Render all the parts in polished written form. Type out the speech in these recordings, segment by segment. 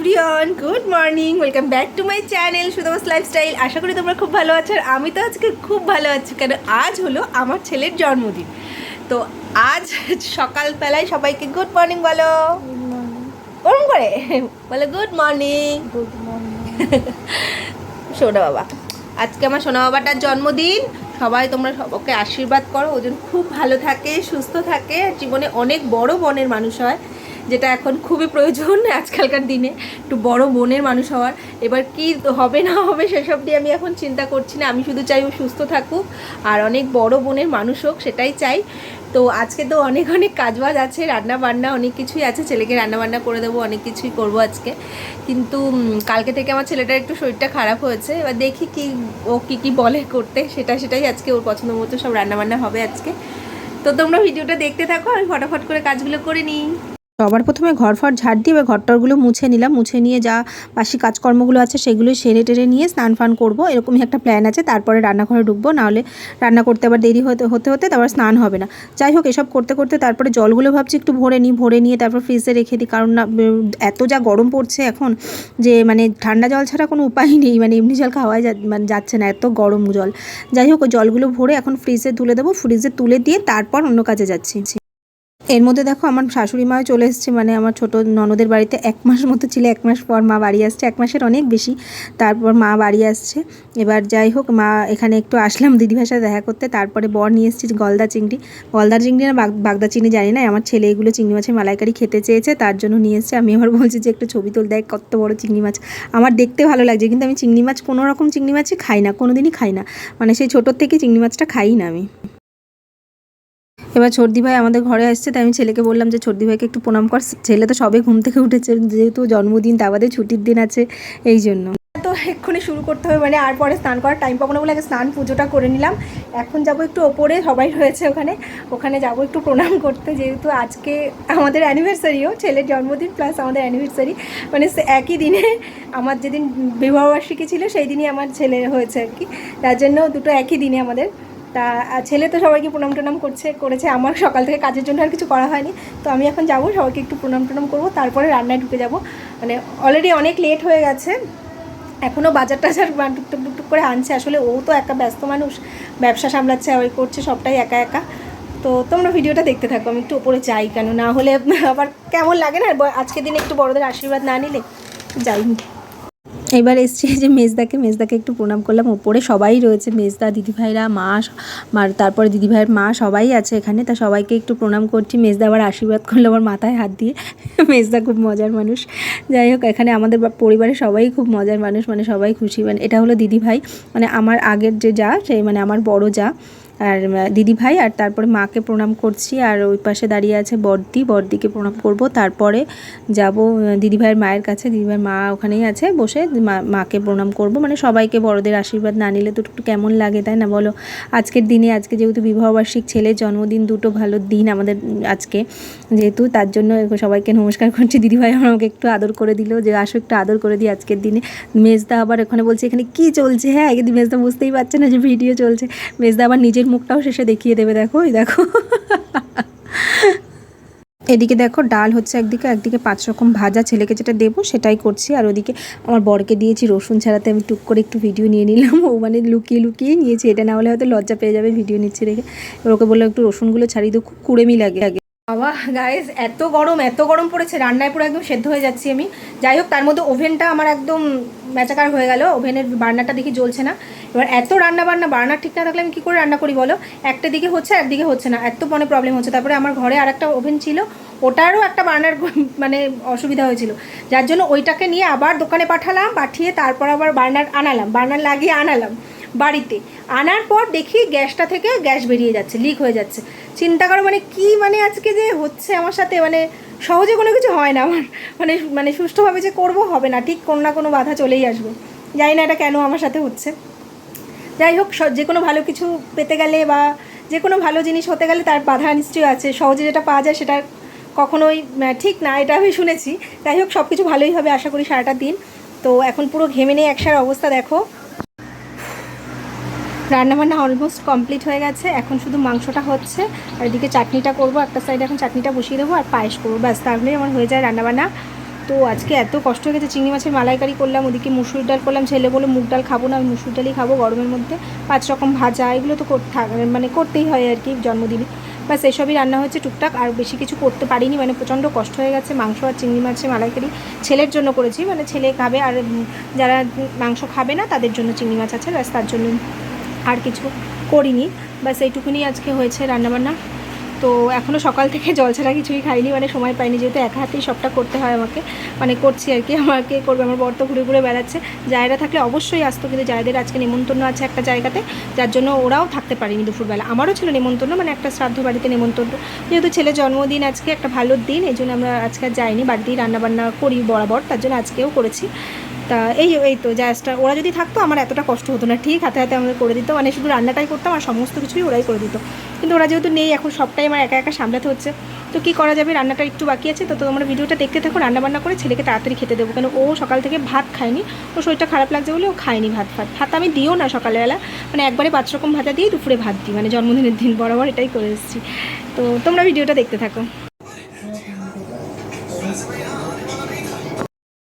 Everyone, good morning, welcome back to my channel Sudama's lifestyle. আশা করি তোমরা খুব ভালো আছো, আর আমি তো আজকে খুব ভালো আছি, কারণ আজ হলো আমার ছেলের জন্মদিন। তো আজ সকালবেলায় সবাইকে গুড মর্নিং বলো, ওরম করে বলো গুড মর্নিং। Good morning. সোনা বাবা, আজকে আমার সোনা বাবাটার জন্মদিন। সবাই তোমরা সবাইকে আশীর্বাদ করো, ওজন খুব ভালো থাকে, সুস্থ থাকে, জীবনে অনেক বড় মনের মানুষ হয়, যেটা এখন খুবই প্রয়োজন আজকালকার দিনে, একটু বড় মনের মানুষ হওয়ার। এবার কি হবে না হবে সেসব দিয়ে আমি এখন চিন্তা করছি না, আমি শুধু চাই ও সুস্থ থাকুক আর অনেক বড় মনের মানুষ হোক, সেটাই চাই। তো আজকে তো অনেক অনেক কাজবাজ আছে, রান্না বান্না অনেক কিছুই আছে, ছেলেকে রান্না বান্না করে দেবো, অনেক কিছুই করবো আজকে। কিন্তু কালকে থেকে আমার ছেলেটার একটু শরীরটা খারাপ হয়েছে, এবার দেখি কি ও কী বলে করতে, সেটাই আজকে ওর পছন্দ মতো সব রান্নাবান্না হবে আজকে। তো তোমরা ভিডিওটা দেখতে থাকো, আমি ফটাফট করে কাজগুলো করে নিই। সবার প্রথমে ঘর ঝাড় দিয়ে এবার ঘরটরগুলো মুছে নিলাম, মুছে নিয়ে যা বাসি কাজকর্মগুলো আছে সেগুলো সেরে টেরে নিয়ে স্নান ফান করবো, এরকমই একটা প্ল্যান আছে। তারপরে রান্নাঘরে ঢুকবো, নাহলে রান্না করতে আবার দেরি হতে তারপর স্নান হবে না। যাই হোক, এসব করতে করতে তারপরে জলগুলো ভাবছি একটু ভরে নিয়ে তারপর ফ্রিজে রেখে দিই, কারণ না এত যা গরম পড়ছে এখন যে মানে ঠান্ডা জল ছাড়া কোনো উপায় নেই, মানে এমনি জল খাওয়াই যাচ্ছে না, এত গরম জল। যাই হোক, ওই জলগুলো ভরে এখন ফ্রিজে তুলে দেবো, ফ্রিজে তুলে দিয়ে তারপর অন্য কাজে যাচ্ছি। এর মধ্যে দেখো আমার শাশুড়ি মাও চলে এসছে, মানে আমার ছোট ননদের বাড়িতে 1 মাস মতো ছিল, 1 মাস পর মা বাড়ি আসছে, 1 মাসের অনেক বেশি, তারপর মা বাড়ি আসছে। এবার যাই হোক, মা এখানে একটু আসলাম দিদিভাইয়ের সাথে দেখা করতে, তারপরে বর নিয়ে এসেছি গলদা চিংড়ি না বাগদা চিংড়ি জানি না, আমার ছেলে এগুলো চিংড়ি মাছের মালাইকারি খেতে চেয়েছে, তার জন্য নিয়ে এসছে। আমি আবার বলছি যে একটু ছবি তুল, দেখ কত বড় চিংড়ি মাছ। আমার দেখতে ভালো লাগছে, কিন্তু আমি চিংড়ি মাছ কোনো রকম চিংড়ি মাছই খাই না, কোনো দিনই খাই না, মানে সেই ছোটোর থেকে চিংড়ি মাছটা খাই না আমি। এবার ছোটদি ভাই আমাদের ঘরে আসছে, তাই আমি ছেলেকে বললাম যে ছোটদি ভাইকে একটু প্রণাম কর। ছেলে তো সবে ঘুম থেকে উঠেছে, যেহেতু জন্মদিন, তা বাদে ছুটির দিন আছে, এই জন্য। তো এক্ষুনি শুরু করতে হবে, মানে আর পরে স্নান করার টাইম পাবো না বলে আগে স্নান পুজোটা করে নিলাম। এখন যাব একটু ওপরে, সবাই রয়েছে ওখানে যাব একটু প্রণাম করতে, যেহেতু আজকে আমাদের অ্যানিভার্সারিও, ছেলের জন্মদিন প্লাস আমাদের অ্যানিভার্সারি, মানে একই দিনে আমার যেদিন বিবাহবার্ষিকী ছিল সেই দিনই আমার ছেলে হয়েছে আর কি, তার জন্য দুটো একই দিনে আমাদের। তা ছেলে তো সবাইকে প্রণাম টনাম করেছে, আমার সকাল থেকে কাজের জন্য আর কিছু করা হয়নি। তো আমি এখন যাব, সবাইকে একটু প্রণাম টনাম করবো, তারপরে রান্নায় ঢুকে যাব। মানে অলরেডি অনেক লেট হয়ে গেছে, এখনও বাজার টাজার টুকটুক করে আনছে। আসলে ও তো একটা ব্যস্ত মানুষ, ব্যবসা সামলাচ্ছে, ওই করছে সবটাই একা একা। তো তোমরা ভিডিওটা দেখতে থাকো, আমি একটু ওপরে যাই, কেন না হলে আবার কেমন লাগে না আজকের দিনে একটু বড়দের আশীর্বাদ না নিলে। যাই, এবার এসছি যে মেজদাকে একটু প্রণাম করলাম। ওপরে সবাই রয়েছে, মেজদা, দিদিভাইরা, তারপরে দিদিভাইয়ের মা, সবাই আছে এখানে, তা সবাইকে একটু প্রণাম করছি। মেজদা আবার আশীর্বাদ করলো আমার মাথায় হাত দিয়ে, মেজদা খুব মজার মানুষ। যাই হোক, এখানে আমাদের পরিবারের সবাই খুব মজার মানুষ, মানে সবাই খুশি। মানে এটা হলো দিদিভাই, মানে আমার আগের যে যা, সেই মানে আমার বড় যা, আর দিদিভাই, আর তারপরে মাকে প্রণাম করছি। আর ওই পাশে দাঁড়িয়ে আছে বড়দিকে প্রণাম করব, তারপরে যাব দিদিভাইয়ের মায়ের কাছে, দিদিভাইয়ের মা ওখানেই আছে বসে, মাকে প্রণাম করব। মানে সবাইকে বড়দের আশীর্বাদ না নিলে তো একটু কেমন লাগে, তাই না বলো? আজকের দিনে, আজকে যেহেতু বিবাহবার্ষিক, ছেলের জন্মদিন, দুটো ভালো দিন আমাদের আজকে, যেহেতু তার জন্য সবাইকে নমস্কার করছি। দিদিভাই আমাকে একটু আদর করে দিল, যে আসো একটু আদর করে দিই আজকের দিনে। মেজদা আবার ওখানে বলছে এখানে কি চলছে, হ্যাঁ কিন্তু মেজদা বুঝতেই পারছে না যে ভিডিও চলছে। মেজদা আবার নিজের মুখটাও শেষে দেখিয়ে দেবে, দেখো এই দেখো। এদিকে দেখো ডাল হচ্ছে একদিকে 5 রকম ভাজা, ছেলেকে যেটা দেবো সেটাই করছি। আর ওদিকে আমার বরকে দিয়েছি রসুন ছাড়াতে, আমি টুক করে একটু ভিডিও নিয়ে নিলাম, ও মানে লুকিয়ে নিয়েছি, এটা না হলে হয়তো লজ্জা পেয়ে যাবে ভিডিও নিচ্ছি রেখে। এবার ওকে বললো একটু রসুনগুলো ছাড়িয়ে দিও, খুব কুড়েমি লাগে। বাবা গাইস, এত গরম পড়েছে, রান্নায় পুরো একদম সেদ্ধ হয়ে যাচ্ছি আমি। যাই হোক, তার মধ্যে ওভেনটা আমার একদম ম্যাচাকার হয়ে গেল, ওভেনের বার্নারটা দেখি জ্বলছে না। এবার এত বার্নার ঠিক না থাকলে আমি কী করে রান্না করি বলো? একটা দিকে হচ্ছে, একদিকে হচ্ছে না, এত মনে প্রবলেম হচ্ছে। তারপরে আমার ঘরে আর একটা ওভেন ছিল, ওটারও একটা বার্নার মানে অসুবিধা হয়েছিল, যার জন্য ওইটাকে নিয়ে আবার দোকানে পাঠিয়ে তারপর আবার বার্নার লাগিয়ে আনালাম বাড়িতে। আনার পর দেখি গ্যাসটা থেকে গ্যাস বেরিয়ে যাচ্ছে, লিক হয়ে যাচ্ছে। চিন্তা করো মানে কি, মানে আজকে যে হচ্ছে আমার সাথে, মানে সহজে কোনো কিছু হয় না আমার, মানে সুষ্ঠুভাবে যে করবো হবে না, ঠিক কোনো না কোনো বাধা চলেই আসবে। জানি না এটা কেন আমার সাথে হচ্ছে। যাই হোক, যে কোনো ভালো কিছু পেতে গেলে বা যে কোনো ভালো জিনিস হতে গেলে তার বাধা নিশ্চয়ই আছে, সহজে যেটা পাওয়া যায় সেটা কখনোই ঠিক না, এটা আমি শুনেছি। যাই হোক, সব কিছু ভালোই হবে আশা করি সারাটা দিন। তো এখন পুরো ঘেমে নিয়ে একসার অবস্থা দেখো। রান্নাবান্না অলমোস্ট কমপ্লিট হয়ে গেছে, এখন শুধু মাংসটা হচ্ছে, আর এদিকে চাটনিটা করবো, একটা সাইডে এখন চাটনিটা বসিয়ে দেবো আর পায়েস করবো, ব্যাস তাহলেই আমার হয়ে যায় রান্নাবান্না। তো আজকে এত কষ্ট হয়ে গেছে, চিংড়ি মাছের মালাইকারি করলাম, ওদিকে মুসুর ডাল করলাম, ছেলে বলে মুগ ডাল খাবো না, আমি মুসুর ডালই খাবো গরমের মধ্যে, 5 রকম ভাজা, এগুলো তো মানে করতেই হয় আর কি জন্মদিনে। ব্যাস এসবই রান্না হয়েছে টুকটাক, আর বেশি কিছু করতে পারিনি, মানে প্রচণ্ড কষ্ট হয়ে গেছে। মাংস আর চিংড়ি মাছের মালাইকারি ছেলের জন্য করেছি, মানে ছেলে খাবে, আর যারা মাংস খাবে না তাদের জন্য চিংড়ি মাছ আছে, ব্যাস তার জন্য আর কিছু করিনি। ব্যাস এইটুকুনি আজকে হয়েছে রান্নাবান্না। তো এখনও সকাল থেকে জল ছাড়া কিছুই খাইনি, মানে সময় পাইনি, যেহেতু একা হাতেই সবটা করতে হয় আমাকে, মানে করছি আর কি। আমাকে করবে, আমার বর তো ঘুরে ঘুরে বেড়াচ্ছে। জায়গা থাকলে অবশ্যই আসতো, কিন্তু জায়গাদের আজকে নেমন্তন্ন আছে একটা জায়গাতে, যার জন্য ওরাও থাকতে পারেনি দুপুরবেলা। আমারও ছিল নেমন্তন্ন, মানে একটা শ্রাদ্ধ বাড়িতে নেমন্তন্ন, যেহেতু ছেলের জন্মদিন আজকে, একটা ভালো দিন, এই জন্য আমরা আজকে যাইনি, বাড়িতেই রান্নাবান্না করি বরাবর, তার জন্য আজকেও করেছি। তা এই তো জাস্টটা, ওরা যদি থাকতো আমার এতটা কষ্ট হতো না, ঠিক হাতে হাতে আমাদের করে দিত, মানে শুধু রান্নাটাই করতাম আর সমস্ত কিছুই ওরাই করে দিত। কিন্তু ওরা যেহেতু নেই, এখন সবটাই আমার একা একা সামলাতে হচ্ছে, তো কী করা যাবে, রান্নাটা একটু বাকি আছে। তো তোমরা ভিডিওটা দেখতে থাকো, রান্নাবান্না করে ছেলেকে তাড়াতাড়ি খেতে দেবো, কেন ও সকাল থেকে ভাত খায়নি, ও শরীরটা খারাপ লাগছে বলে ও খায়নি ভাত আমি দিও না সকালবেলা, মানে একবারে 5 রকম ভাজা দিয়ে দুপুরে ভাত দিই, মানে জন্মদিনের দিন বরাবর এটাই করে এসেছি। তো তোমরা ভিডিওটা দেখতে থাকো।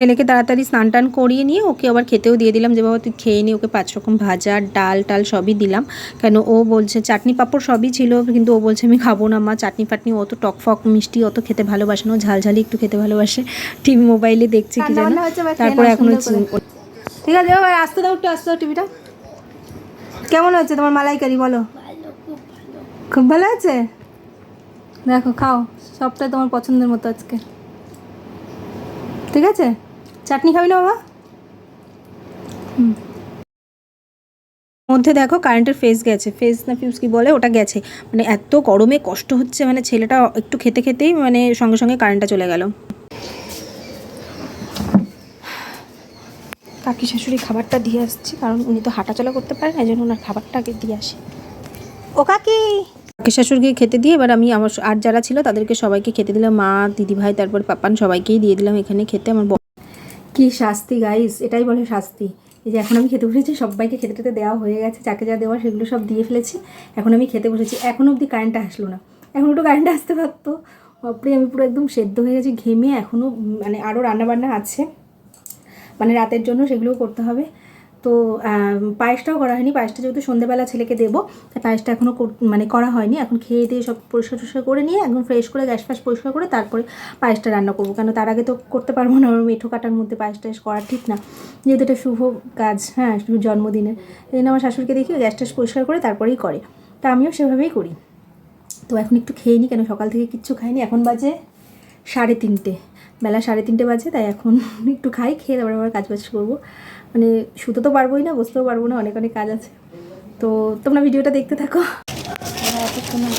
ছেলেকে তাড়াতাড়ি স্নান টান করিয়ে নিয়ে ওকে আবার খেতেও দিয়ে দিলাম, যে বাবা তুই খেয়ে নি। ওকে 5 রকম ভাজা, ডাল টাল সবই দিলাম, কেন ও বলছে চাটনি পাঁপড় সবই ছিল, কিন্তু ও বলছে আমি খাবো না মা চাটনি ফাটনি, অত টক ফক মিষ্টি অত খেতে ভালোবাসে না, ঝালঝালি একটু খেতে ভালোবাসে, টিভি মোবাইলে দেখছি কি জানো। তারপরে এখন ঠিক আছে ভাই, আসতে দাও একটু, আসতে দাও টিভিটা। কেমন হচ্ছে তোমার মালাইকারি বলো? খুব ভালো আছে, দেখো খাও, সবটাই তোমার পছন্দের মতো আজকে, ঠিক আছে। চাটনি খাবি না বাবা? মধ্যে দেখো কারেন্টের ফেজ গেছে, ফেজ না ফিউজ কি বলে ওটা গেছে, মানে এত গরমে কষ্ট হচ্ছে, মানে ছেলেটা একটু খেতে খেতেই মানে সঙ্গে সঙ্গে কারেন্টটা চলে গেল। কাকি শাশুড়ি খাবারটা দিয়ে আসছি, কারণ উনি তো হাঁটাচলা করতে পারেন, এই জন্য ওনার খাবারটা আগে দিয়ে আসি। ও কাকি, কাকি শাশুড়িকে খেতে দিয়ে এবার আমি আমার আর যারা ছিল তাদেরকে সবাইকে খেতে দিলাম, মা দিদিভাই তারপর পাপান সবাইকেই দিয়ে দিলাম এখানে খেতে। আমার কি শাস্তি গাইস, এটাই বলে শাস্তি। এই যে এখন আমি খেতে বসেছি, সবাইকে খেতে খেতে দেওয়া হয়ে গেছে, যাকে যা দেওয়া সেগুলো সব দিয়ে ফেলেছি, এখন আমি খেতে বসেছি। এখনও অবধি কারেন্টটা আসলো না, এখন একটু কারেন্টটা আসতে পারতো। বাপরে আমি পুরো একদম সেদ্ধ হয়ে গেছি ঘেমে, এখনও মানে আরও রান্নাবান্না আছে, মানে রাতের জন্য সেগুলোও করতে হবে। তো পায়েসটাও করা হয়নি, পায়েসটা যেহেতু সন্ধ্যেবেলা ছেলেকে দেবো, তাই পায়েসটা এখনও মানে করা হয়নি। এখন খেয়ে দিয়ে সব পরিষ্কার টরিষ্কার করে নিয়ে একদম ফ্রেশ করে গ্যাস ফ্যাস পরিষ্কার করে তারপরে পায়েসটা রান্না করবো, কেন তার আগে তো করতে পারবো না, ওর মেঠো কাটার মধ্যে পায়েস টায়েস করা ঠিক না, যেহেতু এটা শুভ কাজ, হ্যাঁ শুভ জন্মদিনের, এই জন্য আমার শাশুড়িকে দেখি গ্যাস ট্যাস পরিষ্কার করে তারপরেই করে, তা আমিও সেভাবেই করি। তো এখন একটু খেয়ে নিই, কেন সকাল থেকে কিচ্ছু খাইনি, এখন বাজে 3:30, বেলা 3:30 বাজে, তাই এখন একটু খাই, খেয়ে তারপরে আবার কাজ বাজ করবো, মানে শুতে তো পারবোই না, বসতেও পারবো না, অনেক অনেক কাজ আছে। তো তোমরা ভিডিওটা দেখতে থাকো। এত সুন্দর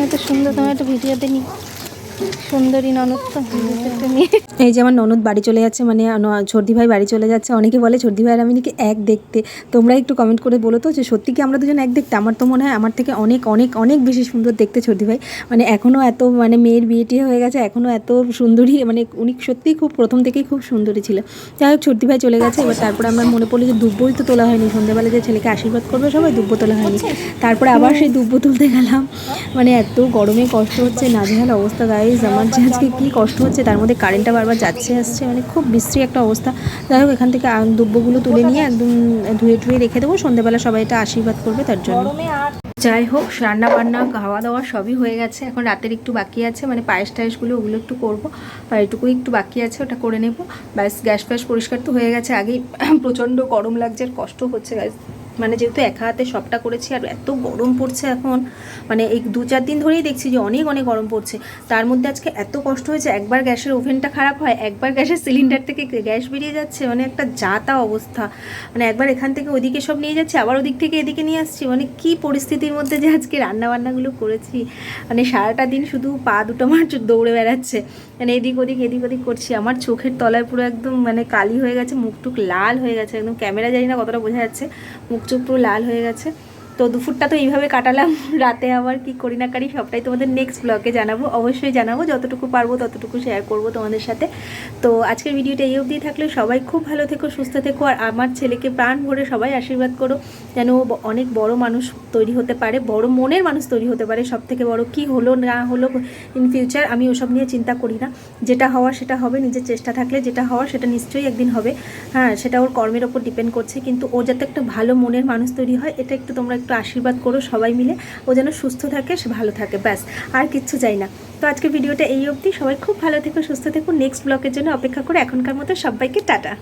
এত সুন্দর, তোমার একটা ভিডিওতে নিই, সুন্দরী ননদ তো নিয়ে। এই যে আমার ননদ বাড়ি চলে যাচ্ছে, মানে ছর্দি ভাই বাড়ি চলে যাচ্ছে। অনেকে বলে ছর্দি ভাই আর আমি নাকি এক দেখতে, তোমরা একটু কমেন্ট করে বলো তো যে সত্যি কি আমরা দুজন এক দেখতে? আমার তো মনে হয় আমার থেকে অনেক অনেক অনেক বেশি সুন্দর দেখতে ছর্দি ভাই, মানে এখনও এত মানে মেয়ের বিয়ে টিয়ে হয়ে গেছে, এখনও এত সুন্দরী, মানে উনি সত্যিই খুব প্রথম থেকেই খুব সুন্দরী ছিল। যাই হোক ছর্দি ভাই চলে গেছে, এবার তারপরে আমার মনে পড়লো যে দুব্বই তো তোলা হয়নি, সন্ধ্যাবেলা যে ছেলেকে আশীর্বাদ করবে সবাই, দুব্বো তোলা হয়নি, তারপরে আবার সেই দুব্বো তুলতে গেলাম, মানে এত গরমে কষ্ট হচ্ছে, নাজেহাল অবস্থা গাইজ আমার, যে আজকে কী কষ্ট হচ্ছে, তার মধ্যে কারেন্টটা বারবার যাচ্ছে আসছে, মানে খুব বিশ্রী একটা অবস্থা। যাই হোক এখান থেকে দুব্বগুলো তুলে নিয়ে একদম ধুয়ে টুয়ে রেখে দেবো, সন্ধ্যাবেলা সবাই এটা আশীর্বাদ করবে তার জন্য। যাই হোক রান্না বান্না খাওয়া দাওয়া সবই হয়ে গেছে, এখন রাতের একটু বাকি আছে, মানে পায়েস টায়েসগুলো ওগুলো একটু করবো, আর এটুকুই একটু বাকি আছে, ওটা করে নেবো, ব্যাস। গ্যাস ফ্যাস পরিষ্কার তো হয়ে গেছে আগেই, প্রচণ্ড গরম লাগছে আর কষ্ট হচ্ছে গ্যাস, মানে যেহেতু একা হাতে সবটা করেছি, আর এত গরম পড়ছে এখন, মানে এই 2-4 দিন ধরেই দেখছি যে অনেক অনেক গরম পড়ছে, তার মধ্যে আজকে এত কষ্ট হয়েছে, একবার গ্যাসের ওভেনটা খারাপ হয়, একবার গ্যাসের সিলিন্ডার থেকে গ্যাস বেরিয়ে যাচ্ছে, মানে একটা যা-তা অবস্থা, মানে একবার এখান থেকে ওদিকে সব নিয়ে যাচ্ছে, আবার ওদিক থেকে এদিকে নিয়ে আসছি, মানে কী পরিস্থিতির মধ্যে যে আজকে রান্নাবান্নাগুলো করেছি, মানে সারাটা দিন শুধু পা দুটো আমার দৌড়ে বেড়াচ্ছে, মানে এদিক ওদিক করছি, আমার চোখের তলায় পুরো একদম মানে কালি হয়ে গেছে, মুখ টুক লাল হয়ে গেছে একদম, ক্যামেরা জানি না কতটা বোঝা যাচ্ছে, মুখ চোখ পুরো লাল হয়ে গেছে। তো তো দুপুরটা তো এইভাবে কাটালাম, রাতে আবার কি করি না করি সবটাই তোমাদের নেক্সট ব্লগে জানাবো, অবশ্যই জানাবো, যতটুকু পারবো ততটুকু শেয়ার করবো তোমাদের সাথে। তো আজকের ভিডিওটা এই অবধি থাকলে সবাই খুব ভালো থেকো, সুস্থ থেকো, আর আমার ছেলেকে প্রাণ ভরে সবাই আশীর্বাদ করো যেন ও অনেক বড় মানুষ তৈরি হতে পারে, বড় মনের মানুষ তৈরি হতে পারে। সব থেকে বড় কি হলো না হলো ইন ফিউচার আমি ওসব নিয়ে চিন্তা করি না, যেটা হওয়ার সেটা হবে, নিজের চেষ্টা থাকলে যেটা হওয়ার সেটা নিশ্চয়ই একদিন হবে। হ্যাঁ, সেটা ওর কর্মের ওপর ডিপেন্ড করছে, কিন্তু ও যাতে একটা ভালো মনের মানুষ তৈরি হয় এটা একটু তোমরা একটু আশীর্বাদ করো সবাই মিলে, ও যেন সুস্থ থাকে, সে ভালো থাকে, ব্যাস আর কিচ্ছু চাই না। তো আজকে ভিডিওটা এই অবধি, সবাই খুব ভালো থেকো, সুস্থ থেকো, নেক্সট ব্লগের জন্য অপেক্ষা করে এখনকার মতো সবাইকে টাটা।